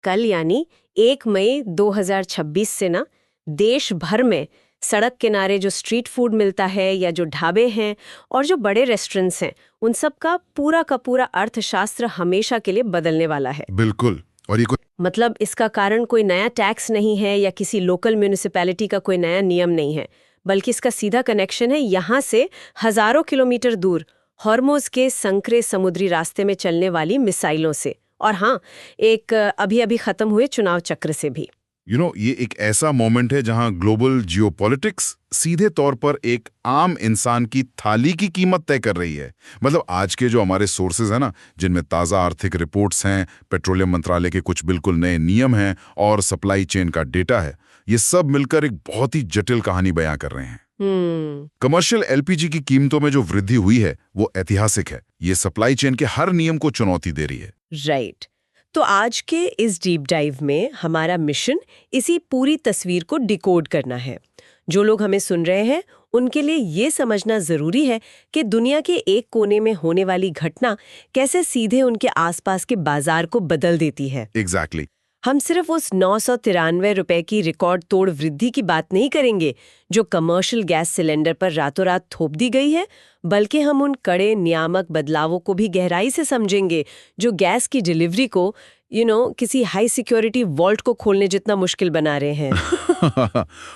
कल यानी 1 मई 2026 से ना देश भर में सड़क किनारे जो स्ट्रीट फूड मिलता है या जो ढाबे हैं और जो बड़े रेस्टोरेंट्स हैं, उन सब का पूरा अर्थशास्त्र हमेशा के लिए बदलने वाला है। बिल्कुल। और ये मतलब इसका कारण कोई नया टैक्स नहीं है या किसी लोकल म्यूनिसिपैलिटी का कोई नया नियम नहीं है, बल्कि इसका सीधा कनेक्शन है यहाँ से हजारों किलोमीटर दूर हॉर्मोज के संकरे समुद्री रास्ते में चलने वाली मिसाइलों से, और हाँ, एक अभी खत्म हुए चुनाव चक्र से भी। ये एक ऐसा मोमेंट है जहां ग्लोबल जियोपॉलिटिक्स सीधे तौर पर एक आम इंसान की थाली की कीमत तय कर रही है। मतलब आज के जो हमारे सोर्सेज हैं ना, जिनमें ताज़ा आर्थिक रिपोर्ट्स हैं, पेट्रोलियम मंत्रालय के कुछ बिल्कुल नए नियम हैं और सप्लाई चेन का डेटा है, ये सब मिलकर एक बहुत ही जटिल कहानी बयां कर रहे हैं। कमर्शियल एलपीजी की कीमतों में जो वृद्धि हुई है वो ऐतिहासिक है। ये सप्लाई चेन के हर नियम को चुनौती दे रही है। राइट। तो आज के इस डीप डाइव में हमारा मिशन इसी पूरी तस्वीर को डिकोड करना है। जो लोग हमें सुन रहे हैं उनके लिए ये समझना जरूरी है कि दुनिया के एक कोने में होने वाली घटना कैसे सीधे उनके आसपास के बाजार को बदल देती है। एग्जैक्टली। हम सिर्फ उस 993 रुपए की रिकॉर्ड तोड़ वृद्धि की बात नहीं करेंगे जो कमर्शियल गैस सिलेंडर पर रातों रात थोप दी गई है, बल्कि हम उन कड़े नियामक बदलावों को भी गहराई से समझेंगे जो गैस की डिलीवरी को किसी हाई सिक्योरिटी वॉल्ट को खोलने जितना मुश्किल बना रहे हैं।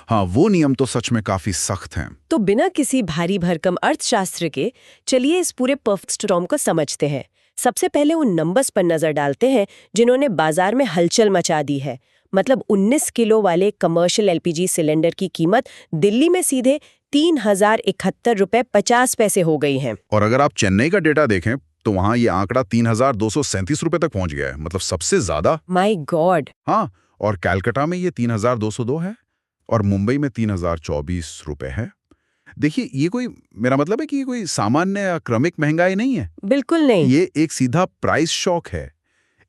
हाँ, वो नियम तो सच में काफी सख्त हैं। तो बिना किसी भारी भरकम अर्थशास्त्र के चलिए इस पूरे परफेक्ट स्टॉर्म को समझते हैं। सबसे पहले उन नंबर्स पर नजर डालते हैं जिन्होंने बाजार में हलचल मचा दी है। मतलब 19 किलो वाले कमर्शियल एलपीजी सिलेंडर की कीमत दिल्ली में सीधे 3071 रुपए 50 पैसे हो गई है। और अगर आप चेन्नई का डेटा देखें तो वहां ये आंकड़ा 3237 रुपए तक पहुंच गया है। मतलब सबसे ज्यादा। My God. हाँ, और कैलकाटा में ये 3202 है और मुंबई में 3024 रुपए है। देखिए, ये कोई, मेरा मतलब है कि ये कोई सामान्य या क्रमिक महंगाई नहीं है। बिल्कुल नहीं। ये एक सीधा प्राइस शॉक है।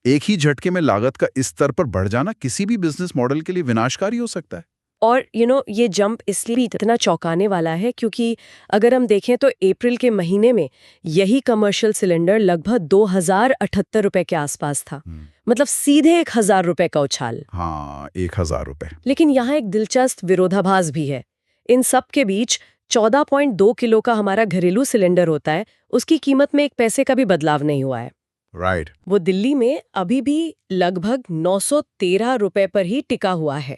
एक ही झटके में लागत का इस स्तर पर बढ़ जाना किसी भी बिजनेस मॉडल के लिए विनाशकारी हो सकता है। और ये जंप इसलिए भी इतना चौंकाने वाला है क्योंकि अगर हम देखें तो अप्रैल के महीने में यही कमर्शियल सिलेंडर लगभग 2078 रुपए के आसपास था। मतलब सीधे 1000 रुपए का उछाल। हाँ, 1000 रुपए। लेकिन यहाँ एक दिलचस्प विरोधाभास भी है। इन सब के बीच 14.2 किलो का हमारा घरेलू सिलेंडर होता है, उसकी कीमत में 1 पैसे का भी बदलाव नहीं हुआ है। राइट। वो दिल्ली में अभी भी लगभग 913 रुपए पर ही टिका हुआ है।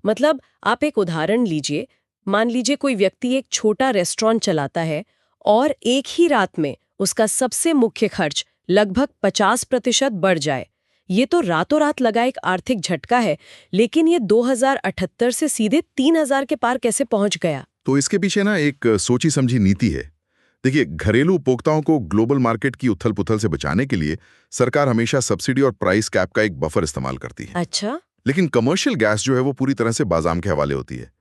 मतलब आप एक उदाहरण लीजिए, मान लीजिए कोई व्यक्ति एक छोटा रेस्टोरेंट चलाता है और एक ही रात में उसका सबसे मुख्य खर्च लगभग 50% बढ़ जाए। ये तो रातों रात लगा एक आर्थिक झटका है, लेकिन ये 2078 से सीधे 3000 के पार कैसे पहुंच गया? तो इसके पीछे ना एक सोची समझी नीति है। देखिए, घरेलू उपभोक्ताओं को ग्लोबल मार्केट की उथल पुथल से बचाने के लिए सरकार हमेशा सब्सिडी और प्राइस कैप का एक बफर इस्तेमाल करती है। अच्छा। लेकिन कमर्शियल गैस जो है वो पूरी तरह से बाज़ार के हवाले होती है।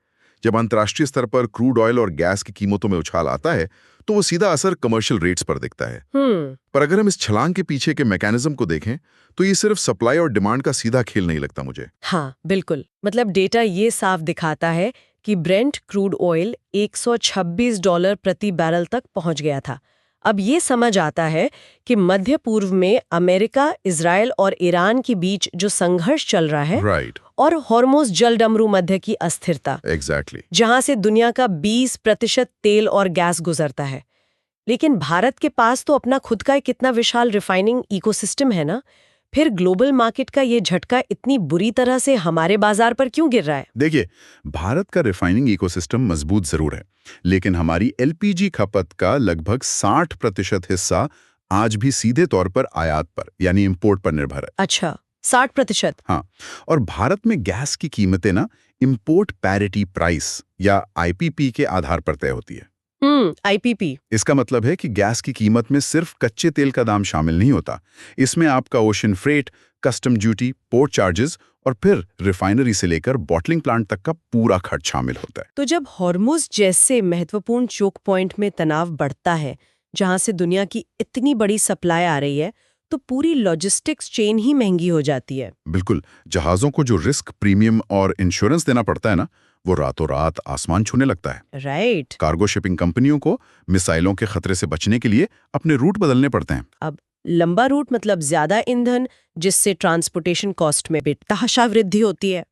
जब अंतर्राष्ट्रीय स्तर पर क्रूड ऑयल और गैस की कीमतों में उछाल आता है तो वो सीधा असर कमर्शियल रेट्स पर दिखता है। पर अगर हम इस छलांग के पीछे के मैकेनिज्म को देखें तो ये सिर्फ सप्लाई और डिमांड का सीधा खेल नहीं लगता मुझे। हाँ, बिल्कुल। मतलब डेटा ये साफ दिखाता है कि ब्रेंट क्रूड ऑयल $126 प्रति बैरल तक पहुंच गया था। अब ये समझ आता है कि मध्य पूर्व में अमेरिका, इजराइल और ईरान के बीच जो संघर्ष चल रहा है, राइट, और हॉर्मोज जलडमरू मध्य की अस्थिरता, एग्जैक्टली, जहां से दुनिया का 20% तेल और गैस गुजरता है। लेकिन भारत के पास तो अपना खुद का एक कितना विशाल रिफाइनिंग इकोसिस्टम है ना, फिर ग्लोबल मार्केट का ये झटका इतनी बुरी तरह से हमारे बाजार पर क्यों गिर रहा है? देखिए, भारत का रिफाइनिंग इकोसिस्टम मजबूत जरूर है, लेकिन हमारी एलपीजी खपत का लगभग 60% हिस्सा आज भी सीधे तौर पर आयात पर यानी इंपोर्ट पर निर्भर है। अच्छा, 60%? हाँ, और भारत में गैस की कीमतें ना इंपोर्ट पैरिटी प्राइस या आईपीपी के आधार पर तय होती है। आईपीपी। इसका मतलब है कि गैस की कीमत में सिर्फ कच्चे तेल का दाम शामिल नहीं होता। इसमें आपका ocean freight, custom duty, port charges और फिर रिफाइनरी से लेकर बॉटलिंग प्लांट तक का पूरा खर्च शामिल होता है। तो जब हॉर्मुज जैसे महत्वपूर्ण चोक पॉइंट में तनाव बढ़ता है, जहां से दुनिया की इतनी बड़ी सप्लाई आ रही है, तो पूरी लॉजिस्टिक्स चेन ही महंगी हो जाती है। बिल्कुल। जहाजों को जो रिस्क प्रीमियम और इंश्योरेंस देना पड़ता है ना, वो रातों रात आसमान छूने लगता है। राइट। कार्गो शिपिंग कंपनियों को मिसाइलों के खतरे से बचने के लिए अपने रूट बदलने पड़ते हैं। अब लंबा रूट मतलब ज्यादा ईंधन, जिससे ट्रांसपोर्टेशन कॉस्ट में बेतहाशा वृद्धि होती है।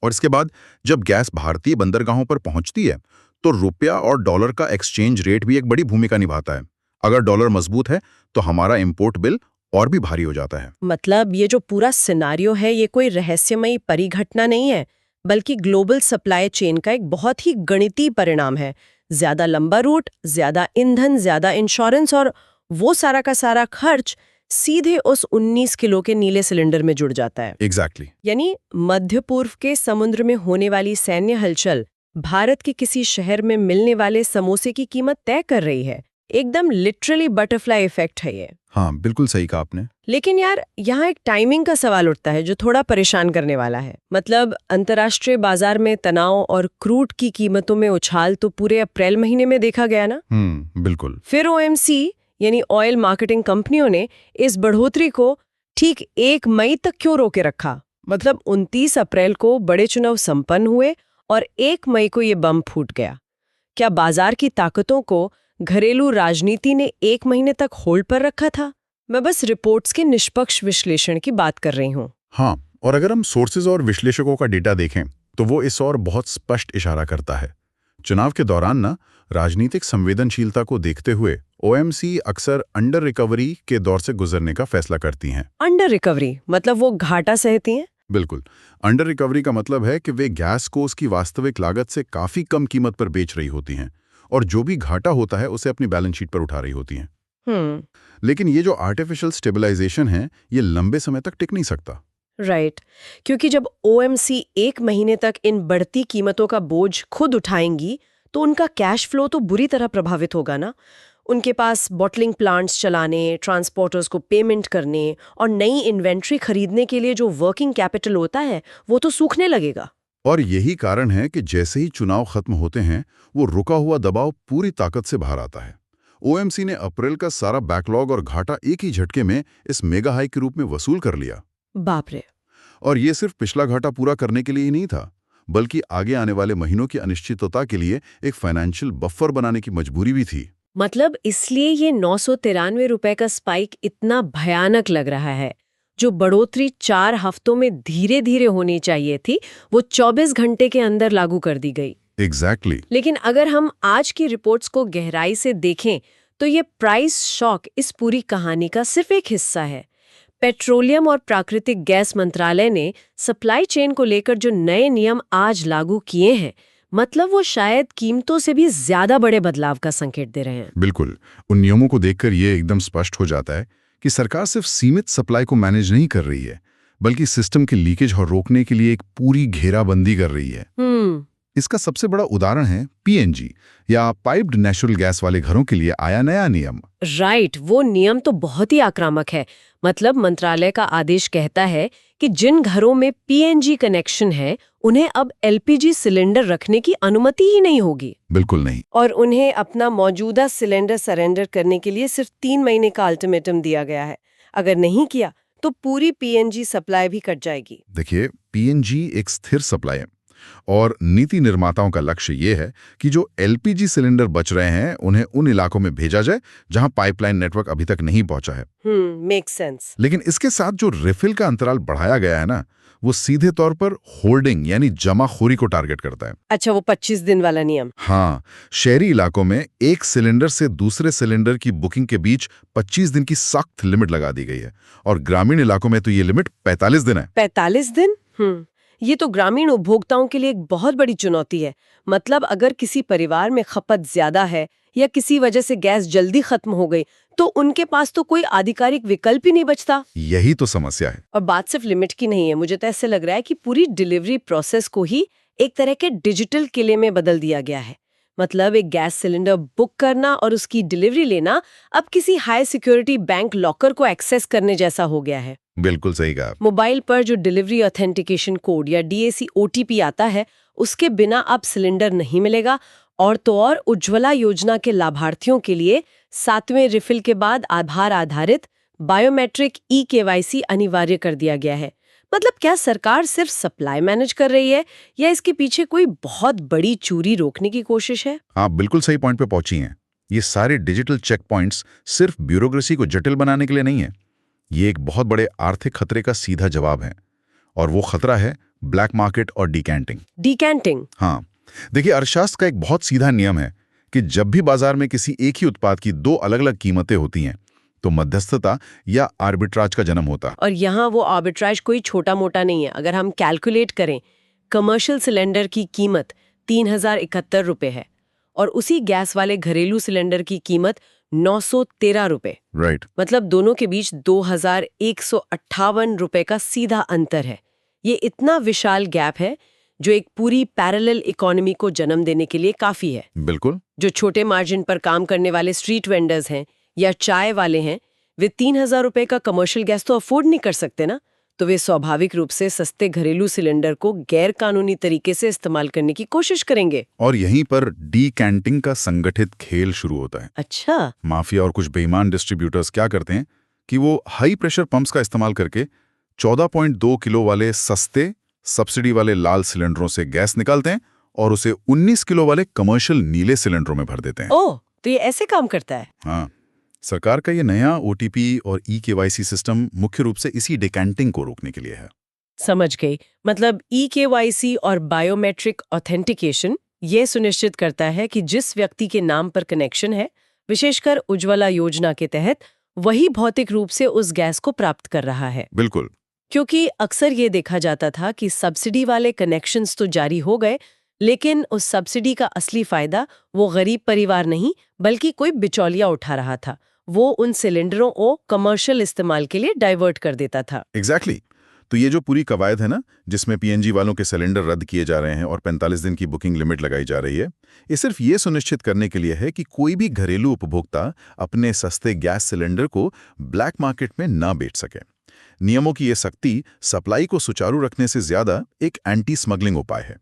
और इसके बाद जब गैस भारतीय बंदरगाहों पर पहुंचती है तो रुपया और डॉलर का एक्सचेंज रेट भी एक बड़ी भूमिका निभाता है। अगर डॉलर मजबूत है तो हमारा इंपोर्ट बिल और भी भारी हो जाता है। मतलब ये जो पूरा सिनारियो है, ये कोई रहस्यमयी परिघटना नहीं है, बल्कि ग्लोबल सप्लाई चेन का एक बहुत ही गणितीय परिणाम है। ज्यादा लंबा रूट, ज्यादा ईंधन, ज्यादा इंश्योरेंस और वो सारा का सारा खर्च सीधे उस 19 किलो के नीले सिलेंडर में जुड़ जाता है। एग्जैक्टली। यानी मध्य पूर्व के समुद्र में होने वाली सैन्य हलचल भारत के किसी शहर में मिलने वाले समोसे की कीमत तय कर रही है। एकदम लिटरली बटरफ्लाई इफेक्ट है ये। हाँ, बिल्कुल सही कहा आपने। लेकिन यार, यहाँ एक टाइमिंग का सवाल उठता है जो थोड़ा परेशान करने वाला है। मतलब अंतर्राष्ट्रीय बाजार में तनाव और क्रूड की कीमतों में उछाल तो पूरे अप्रैल महीने में देखा गया ना। बिल्कुल। फिर ओएमसी यानी ऑयल मार्केटिंग कंपनियों ने इस बढ़ोतरी को ठीक 1 मई तक क्यों रोके रखा? मतलब 29 अप्रैल को बड़े चुनाव संपन्न हुए और 1 मई को ये बम फूट गया। क्या बाजार की ताकतों को घरेलू राजनीति ने 1 महीने तक होल्ड पर रखा था? मैं बस रिपोर्ट्स के निष्पक्ष विश्लेषण की बात कर रही हूँ। हाँ, और अगर हम सोर्सेज और विश्लेषकों का डेटा देखें तो वो इस और बहुत स्पष्ट इशारा करता है। चुनाव के दौरान ना राजनीतिक संवेदनशीलता को देखते हुए ओएमसी अक्सर अंडर रिकवरी के दौर से गुजरने का फैसला करती हैं। अंडर रिकवरी मतलब वो घाटा सहती हैं? बिल्कुल। अंडर रिकवरी का मतलब है कि वे गैस को उसकी वास्तविक लागत से काफी कम कीमत पर बेच रही होती हैं और जो भी घाटा होता है उसे अपनी बैलेंस शीट पर उठा रही होती हैं। लेकिन ये जो आर्टिफिशियल स्टेबलाइजेशन है, ये लंबे समय तक टिक नहीं सकता। राइट। क्योंकि जब ओएमसी 1 महीने तक इन बढ़ती कीमतों का बोझ खुद उठाएंगी तो उनका कैश फ्लो तो बुरी तरह प्रभावित होगा ना। उनके पास बॉटलिंग प्लांट्स चलाने, ट्रांसपोर्टर्स को पेमेंट करने और नई इन्वेंट्री खरीदने के लिए जो वर्किंग कैपिटल होता है वो तो सूखने लगेगा। और यही कारण है कि जैसे ही चुनाव खत्म होते हैं वो रुका हुआ दबाव पूरी ताकत से बाहर आता है। ओएमसी ने अप्रैल का सारा बैकलॉग और घाटा एक ही झटके में इस मेगा हाई के रूप में वसूल कर लिया। बाप रे। और ये सिर्फ पिछला घाटा पूरा करने के लिए ही नहीं था, बल्कि आगे आने वाले महीनों की अनिश्चितता के लिए एक फाइनेंशियल बफर बनाने की मजबूरी भी थी। मतलब इसलिए ये 993 रुपए का स्पाइक इतना भयानक लग रहा है। जो बढ़ोतरी 4 हफ्तों में धीरे धीरे होनी चाहिए थी, वो 24 घंटे के अंदर लागू कर दी गई। एग्जैक्टली। लेकिन अगर हम आज की रिपोर्ट्स को गहराई से देखें तो ये प्राइस शॉक इस पूरी कहानी का सिर्फ एक हिस्सा है। पेट्रोलियम और प्राकृतिक गैस मंत्रालय ने सप्लाई चेन को लेकर जो नए नियम आज लागू किए हैं, मतलब वो शायद कीमतों से भी ज्यादा बड़े बदलाव का संकेत दे रहे हैं। बिल्कुल। उन नियमों को देखकर ये एकदम स्पष्ट हो जाता है कि सरकार सिर्फ सीमित सप्लाई को मैनेज नहीं कर रही है, बल्कि सिस्टम के लीकेज और रोकने के लिए एक पूरी घेराबंदी कर रही है। इसका सबसे बड़ा उदाहरण है पीएनजी या पाइप्ड नेचुरल गैस वाले घरों के लिए आया नया नियम। राइट, वो नियम तो बहुत ही आक्रामक है। मतलब मंत्रालय का आदेश कहता है कि जिन घरों में पीएनजी कनेक्शन है उन्हें अब एलपीजी सिलेंडर रखने की अनुमति ही नहीं होगी। बिल्कुल नहीं। और उन्हें अपना मौजूदा सिलेंडर सरेंडर करने के लिए सिर्फ 3 महीने का अल्टीमेटम दिया गया है। अगर नहीं किया तो पूरी पीएनजी सप्लाई भी कट जाएगी। देखिए, पीएनजी एक स्थिर सप्लाई है और नीति निर्माताओं का लक्ष्य ये है कि जो एलपीजी सिलेंडर बच रहे हैं उन्हें उन इलाकों में भेजा जाए जहां पाइपलाइन नेटवर्क अभी तक नहीं पहुंचा है। Make sense. लेकिन इसके साथ जो रिफिल का अंतराल बढ़ाया गया है ना, वो सीधे तौर पर होल्डिंग यानी जमाखोरी को टारगेट करता है। अच्छा, वो 25 दिन वाला नियम। हाँ, शहरी इलाकों में एक सिलेंडर से दूसरे सिलेंडर की बुकिंग के बीच 25 दिन की सख्त लिमिट लगा दी गई है और ग्रामीण इलाकों में तो ये लिमिट 45 दिन है। 45 दिन? ये तो ग्रामीण उपभोक्ताओं के लिए एक बहुत बड़ी चुनौती है। मतलब अगर किसी परिवार में खपत ज्यादा है या किसी वजह से गैस जल्दी खत्म हो गई तो उनके पास तो कोई आधिकारिक विकल्प ही नहीं बचता। यही तो समस्या है। और बात सिर्फ लिमिट की नहीं है, मुझे तो ऐसे लग रहा है कि पूरी डिलीवरी प्रोसेस को ही एक तरह के डिजिटल किले में बदल दिया गया है। मतलब एक गैस सिलेंडर बुक करना और उसकी डिलीवरी लेना अब किसी हाई सिक्योरिटी बैंक लॉकर को एक्सेस करने जैसा हो गया है। बिल्कुल सही कहा। मोबाइल पर जो डिलीवरी ऑथेंटिकेशन कोड या डीएसी ओटीपी आता है, उसके बिना अब सिलेंडर नहीं मिलेगा। और तो और उज्ज्वला योजना के लाभार्थियों के लिए 7वें रिफिल के बाद आधार आधारित बायोमेट्रिक ई-केवाईसी अनिवार्य कर दिया गया है। मतलब क्या सरकार सिर्फ सप्लाई मैनेज कर रही है या इसके पीछे कोई बहुत बड़ी चोरी रोकने की कोशिश है? आप बिल्कुल सही पॉइंट पे पहुंची हैं। ये सारे डिजिटल चेक पॉइंट्स सिर्फ ब्यूरोक्रेसी को जटिल बनाने के लिए नहीं है, ये एक बहुत बड़े आर्थिक खतरे का सीधा जवाब है, और वो खतरा है ब्लैक मार्केट और डिकैंटिंग। डिकैंटिंग? हाँ, देखिए अर्थशास्त्र का एक बहुत सीधा नियम है कि जब भी बाजार में किसी एक ही उत्पाद की दो अलग अलग कीमतें होती हैं तो मध्यस्थता या आर्बिट्राज का जन्म होता। और यहाँ वो आर्बिट्राज कोई छोटा मोटा नहीं है। अगर हम कैलकुलेट करें, कमर्शियल सिलेंडर की कीमत 3071 रुपए है और उसी गैस वाले घरेलू सिलेंडर की कीमत 913 रुपए। राइट। मतलब दोनों के बीच 2158 रुपए का सीधा अंतर है। ये इतना विशाल गैप है जो एक पूरी पैरेलल इकोनॉमी को जन्म देने के लिए काफी है। बिल्कुल। जो छोटे मार्जिन पर काम करने वाले स्ट्रीट वेंडर्स हैं या चाय वाले हैं, वे 3000 रुपए का कमर्शियल गैस तो अफोर्ड नहीं कर सकते ना, तो वे स्वाभाविक रूप से सस्ते घरेलू सिलेंडर को गैर कानूनी तरीके से इस्तेमाल करने की कोशिश करेंगे। और यहीं पर डीकैंटिंग का संगठित खेल शुरू होता है। अच्छा। माफिया और कुछ बेईमान डिस्ट्रीब्यूटर्स क्या करते हैं कि वो हाई प्रेशर पंप्स का इस्तेमाल करके 14.2 किलो वाले सस्ते सब्सिडी वाले लाल सिलेंडरों से गैस निकालते हैं और उसे 19 किलो वाले कमर्शियल नीले सिलेंडरों में भर देते हैं। ओह, तो ये ऐसे काम करता है? हाँ, सरकार का ये नया OTP और eKYC सिस्टम मुख्य रूप से इसी डिकैंटिंग को रोकने के लिए है। समझ गई। मतलब eKYC और बायोमेट्रिक ऑथेंटिकेशन ये सुनिश्चित करता है कि जिस व्यक्ति के नाम पर कनेक्शन है, विशेषकर उज्ज्वला योजना के तहत, वही भौतिक रूप से उस गैस को प्राप्त कर रहा है। बिल्कुल। क्योंकि अक्सर ये देखा जाता था कि सब्सिडी वाले कनेक्शंस तो जारी हो गए, लेकिन उस सब्सिडी का असली फायदा वो गरीब परिवार नहीं बल्कि कोई बिचौलिया उठा रहा था। वो उन सिलेंडरों को कमर्शियल इस्तेमाल के लिए डाइवर्ट कर देता था। एग्जैक्टली। तो ये जो पूरी कवायद है ना, जिसमें PNG वालों के सिलेंडर रद्द किए जा रहे हैं और 45 दिन की बुकिंग लिमिट लगाई जा रही है, ये सिर्फ ये सुनिश्चित करने के लिए है कि कोई भी घरेलू उपभोक्ता अपने सस्ते गैस सिलेंडर को ब्लैक मार्केट में ना बेच सके। नियमों की ये सख्ती सप्लाई को सुचारू रखने से ज्यादा एक एंटी स्मगलिंग उपाय है।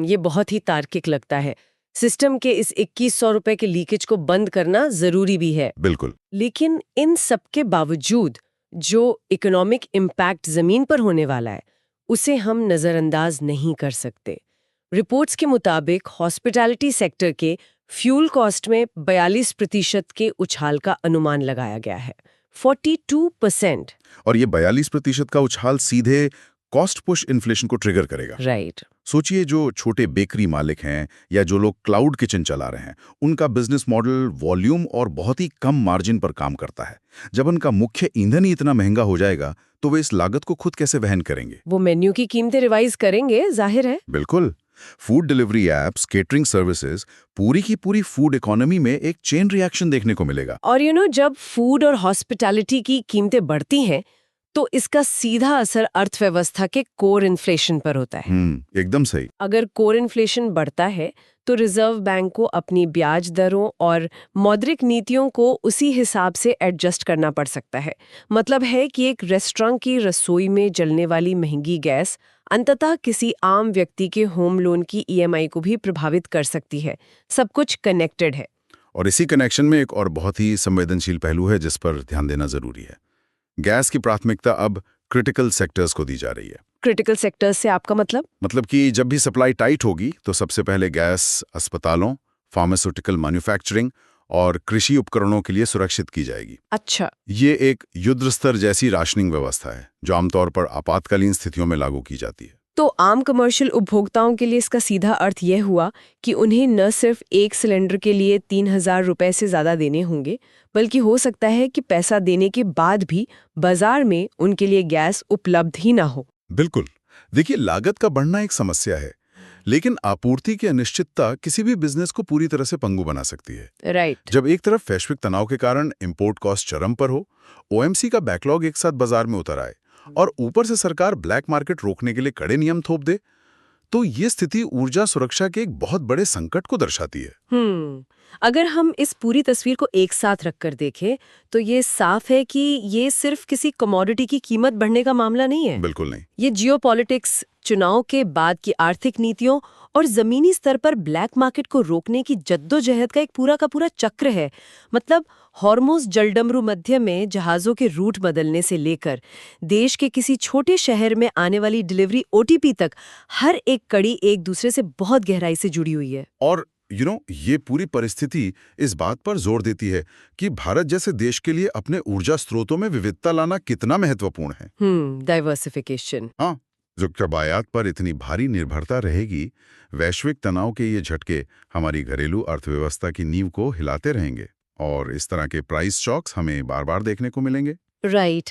ये बहुत ही तार्किक लगता है। सिस्टम के इस 2100 रुपए के लीकेज को बंद करना जरूरी भी है। बिल्कुल। लेकिन इन सब के बावजूद जो इकोनॉमिक इम्पैक्ट जमीन पर होने वाला है, उसे हम नजरअंदाज नहीं कर सकते। रिपोर्ट्स के मुताबिक हॉस्पिटैलिटी सेक्टर के फ्यूल कॉस्ट में 42% के उछाल का अनुमान लगाया गया है। 42%। और ये 42% का उछाल सीधे कॉस्ट पुश इन्फ्लेशन को ट्रिगर करेगा। राइट। सोचिए, जो छोटे बेकरी मालिक हैं या जो लोग क्लाउड किचन चला रहे हैं, उनका बिजनेस मॉडल वॉल्यूम और बहुत ही कम मार्जिन पर काम करता है। जब उनका मुख्य ईंधन ही इतना महंगा हो जाएगा तो वे इस लागत को खुद कैसे वहन करेंगे? वो मेन्यू की कीमतें रिवाइज करेंगे, जाहिर है। बिल्कुल। Food delivery apps, catering services, पूरी की पूरी फूड इकोनॉमी में एक चेन रिएक्शन देखने को मिलेगा। और जब फूड और हॉस्पिटैलिटी की कीमतें बढ़ती हैं तो इसका सीधा असर अर्थव्यवस्था के कोर इन्फ्लेशन पर होता है। एकदम सही। अगर कोर इन्फ्लेशन बढ़ता है तो रिजर्व बैंक को अपनी ब्याज दरों और मौद्रिक नीतियों को उसी हिसाब से एडजस्ट करना पड़ सकता है। मतलब है कि एक रेस्टोरेंट की रसोई में जलने वाली महंगी गैस अंततः किसी आम व्यक्ति के होम लोन की EMI को भी प्रभावित कर सकती है। सब कुछ कनेक्टेड है। और इसी कनेक्शन में एक और बहुत ही संवेदनशील पहलू है जिस पर ध्यान देना जरूरी है। गैस की प्राथमिकता अब क्रिटिकल सेक्टर्स को दी जा रही है। क्रिटिकल सेक्टर्स से आपका मतलब? मतलब कि जब भी सप्लाई टाइट होगी तो सबसे पहले गैस अस्पतालों, फार्मास्यूटिकल मैन्युफैक्चरिंग और कृषि उपकरणों के लिए सुरक्षित की जाएगी। अच्छा। ये एक युद्ध स्तर जैसी राशनिंग व्यवस्था है जो आमतौर पर आपातकालीन स्थितियों में लागू की जाती है। तो आम कमर्शियल उपभोक्ताओं के लिए इसका सीधा अर्थ यह हुआ कि उन्हें न सिर्फ एक सिलेंडर के लिए 3000 रुपए से ज्यादा देने होंगे, बल्कि हो सकता है कि पैसा देने के बाद भी बाजार में उनके लिए गैस उपलब्ध ही ना हो। बिल्कुल। देखिए, लागत का बढ़ना एक समस्या है, लेकिन आपूर्ति की अनिश्चितता किसी भी बिजनेस को पूरी तरह से पंगु बना सकती है। राइट। जब एक तरफ वैश्विक तनाव के कारण इंपोर्ट कॉस्ट चरम पर हो, OMC का बैकलॉग एक साथ बाजार में उतर आए और ऊपर से सरकार ब्लैक मार्केट रोकने के लिए कड़े नियम थोप दे, तो ये स्थिति ऊर्जा सुरक्षा के एक बहुत बड़े संकट को दर्शाती है। अगर हम इस पूरी तस्वीर को एक साथ रखकर देखें तो ये साफ है कि ये सिर्फ किसी कमोडिटी की कीमत बढ़ने का मामला नहीं है। बिल्कुल नहीं। ये जियोपॉलिटिक्स, चुनाव के बाद की आर्थिक नीतियों और जमीनी स्तर पर ब्लैक मार्केट को रोकने की जद्दोजहद का एक पूरा चक्र है। मतलब हॉर्मुज जलडमरू मध्य में जहाजों के रूट बदलने से लेकर देश के किसी छोटे शहर में आने वाली डिलीवरी OTP तक, हर एक कड़ी एक दूसरे से बहुत गहराई से जुड़ी हुई है। और ये पूरी परिस्थिति इस बात पर जोर देती है कि भारत जैसे देश के लिए अपने ऊर्जा स्रोतों में विविधता लाना कितना महत्वपूर्ण है। डाइवर्सिफिकेशन। हाँ, जो जब आयात पर इतनी भारी निर्भरता रहेगी, वैश्विक तनाव के ये झटके हमारी घरेलू अर्थव्यवस्था की नींव को हिलाते रहेंगे और इस तरह के प्राइस शॉक्स हमें बार बार देखने को मिलेंगे। राइट।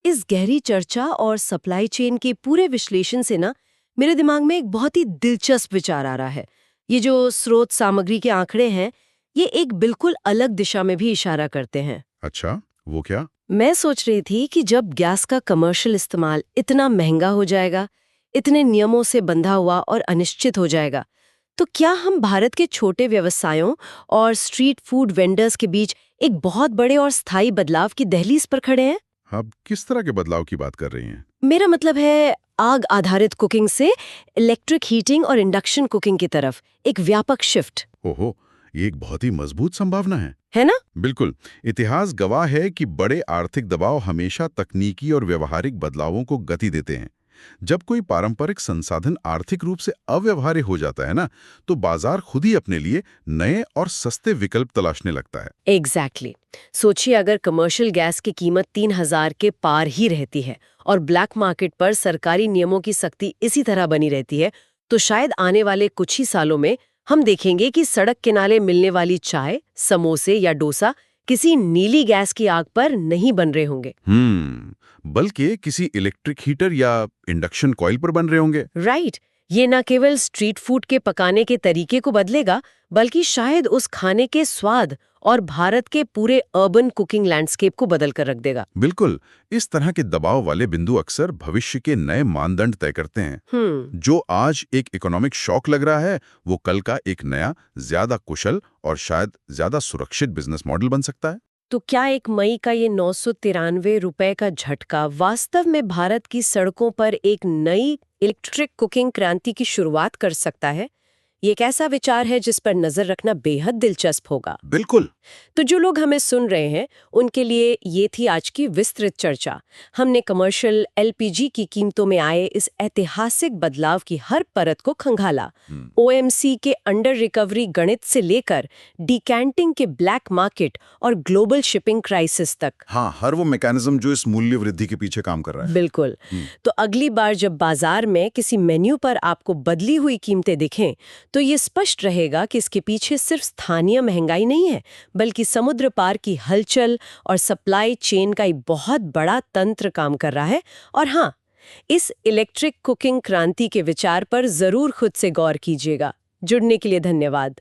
इस गहरी चर्चा और सप्लाई चेन के पूरे विश्लेषण से ना मेरे दिमाग में एक बहुत ही दिलचस्प विचार आ रहा है। ये जो स्रोत सामग्री के आंकड़े हैं, ये एक बिल्कुल अलग दिशा में भी इशारा करते हैं। अच्छा, वो क्या? मैं सोच रही थी कि जब गैस का कमर्शियल इस्तेमाल इतना महंगा हो जाएगा, इतने नियमों से बंधा हुआ और अनिश्चित हो जाएगा, तो क्या हम भारत के छोटे व्यवसायों और स्ट्रीट फूड वेंडर्स के बीच एक बहुत बड़े और स्थायी बदलाव की दहलीज पर खड़े हैं? आप किस तरह के बदलाव की बात कर रही हैं? मेरा मतलब है आग आधारित कुकिंग से इलेक्ट्रिक हीटिंग और इंडक्शन कुकिंग की तरफ एक व्यापक शिफ्ट। ओहो, ये एक बहुत ही मजबूत संभावना है ना? बिल्कुल। इतिहास गवाह है कि बड़े आर्थिक दबाव हमेशा तकनीकी और व्यवहारिक बदलावों को गति देते हैं। जब कोई पारंपरिक संसाधन आर्थिक रूप से अव्यवहार्य हो जाता है ना, तो बाजार खुद ही अपने लिए नए और सस्ते विकल्प तलाशने लगता है। एग्जैक्टली। सोचिए अगर कमर्शियल गैस की कीमत 3000 के पार ही रहती है और ब्लैक मार्केट पर सरकारी नियमों की सख्ती इसी तरह बनी रहती है, तो शायद आने वाले कुछ ही सालों में हम देखेंगे कि सड़क किनारे मिलने वाली चाय, समोसे या डोसा किसी नीली गैस की आग पर नहीं बन रहे होंगे, बल्कि किसी इलेक्ट्रिक हीटर या इंडक्शन कॉइल पर बन रहे होंगे। राइट। ये न केवल स्ट्रीट फूड के पकाने के तरीके को बदलेगा, बल्कि शायद उस खाने के स्वाद और भारत के पूरे अर्बन कुकिंग लैंडस्केप को बदल कर रख देगा। बिल्कुल। इस तरह के दबाव वाले बिंदु अक्सर भविष्य के नए मानदंड तय करते हैं। जो आज एक इकोनॉमिक शॉक लग रहा है, वो कल का एक नया, ज्यादा कुशल और शायद ज्यादा सुरक्षित बिजनेस मॉडल बन सकता है। तो क्या 1 मई का ये 993 रुपए का झटका वास्तव में भारत की सड़कों पर एक नई इलेक्ट्रिक कुकिंग क्रांति की शुरुआत कर सकता है? ये एक ऐसा विचार है जिस पर नजर रखना बेहद दिलचस्प होगा। बिल्कुल। तो जो लोग हमें सुन रहे हैं, उनके लिए ये थी आज की विस्तृत चर्चा। हमने कमर्शियल एलपीजी की कीमतों में आए इस ऐतिहासिक बदलाव की हर परत को खंगाला। ओएमसी के अंडर रिकवरी गणित से लेकर डिकैंटिंग के ब्लैक मार्केट और ग्लोबल शिपिंग क्राइसिस तक। हाँ, हर वो मैकेनिज्म जो इस मूल्य वृद्धि के पीछे काम कर रहा है। बिल्कुल। तो अगली बार जब बाजार में किसी मेन्यू पर आपको बदली हुई कीमतें दिखें, तो ये स्पष्ट रहेगा कि इसके पीछे सिर्फ स्थानीय महंगाई नहीं है, बल्कि समुद्र पार की हलचल और सप्लाई चेन का एक बहुत बड़ा तंत्र काम कर रहा है। और हाँ, इस इलेक्ट्रिक कुकिंग क्रांति के विचार पर जरूर खुद से गौर कीजिएगा। जुड़ने के लिए धन्यवाद।